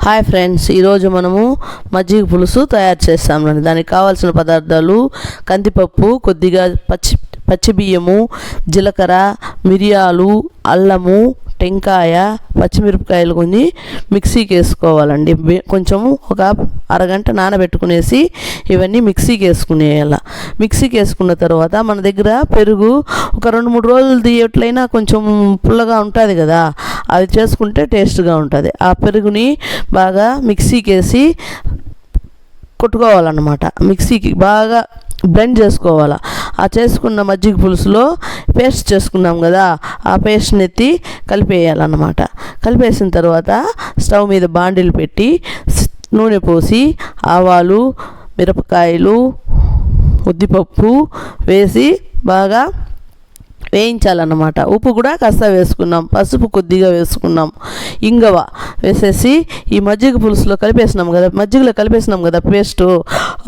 Hi friends, ఈరోజు మనము మజ్జిగ పులుసు తయారు చేస్తామండి. దానికి కావాల్సిన పదార్థాలు కందిపప్పు, కొద్దిగా పచ్చి బియ్యము, జీలకర్ర, మిరియాలు, అల్లము, టెంకాయ, పచ్చిమిరపకాయలు కొన్ని మిక్సీకి వేసుకోవాలండి. కొంచెము ఒక అరగంట నానబెట్టుకునేసి ఇవన్నీ మిక్సీకి వేసుకునేయాల. మిక్సీకి వేసుకున్న తర్వాత మన దగ్గర పెరుగు ఒక 2-3 రోజులు తీయట్లయినా కొంచెం పుల్లగా ఉంటుంది కదా, అది చేసుకుంటే టేస్ట్గా ఉంటుంది. ఆ పెరుగుని బాగా మిక్సీకి వేసి కొట్టుకోవాలన్నమాట. మిక్సీకి బాగా బ్లెండ్ చేసుకోవాలి. ఆ చేసుకున్న మజ్జిగ పులుసులో పేస్ట్ చేసుకున్నాం కదా, ఆ పేస్ట్ని ఎత్తి కలిపేయాలన్నమాట. కలిపేసిన తర్వాత స్టవ్ మీద బాండిల్ పెట్టి నూనె పోసి ఆవాలు, మిరపకాయలు, ఉద్దిపప్పు వేసి బాగా వేయించాలన్నమాట. ఉప్పు కూడా కాస్త వేసుకున్నాం, పసుపు కొద్దిగా వేసుకున్నాం, ఇంగవ వేసేసి ఈ మజ్జిగ పులుసులో కలిపేసినాం కదా, మజ్జిగలో కలిపేసినాం కదా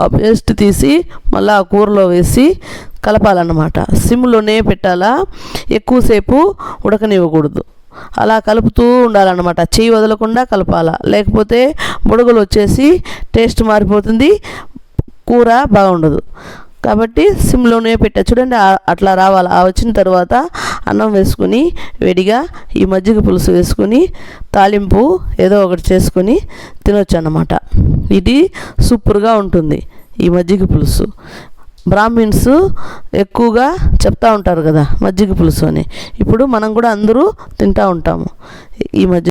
ఆ పేస్ట్ తీసి మళ్ళీ ఆ కూరలో వేసి కలపాలన్నమాట. సిమ్లోనే పెట్టాలా, ఎక్కువసేపు ఉడకనివ్వకూడదు. అలా కలుపుతూ ఉండాలన్నమాట. చెయ్యి వదలకుండా కలపాలా, లేకపోతే బుడగలు వచ్చేసి టేస్ట్ మారిపోతుంది, కూర బాగుండదు. కాబట్టి సిమ్లోనే పెట్టా చూడండి, అట్లా రావాలి. ఆ వచ్చిన తర్వాత అన్నం వేసుకుని వేడిగా ఈ మజ్జిగ పులుసు వేసుకుని తాలింపు ఏదో ఒకటి చేసుకొని తినొచ్చు అన్నమాట. ఇది సూపర్గా ఉంటుంది ఈ మజ్జిగ పులుసు. బ్రాహ్మిన్స్ ఎక్కువగా చెప్తా ఉంటారు కదా మజ్జిగ పులుసు అని. ఇప్పుడు మనం కూడా అందరూ తింటూ ఉంటాము ఈ మజ్జిగ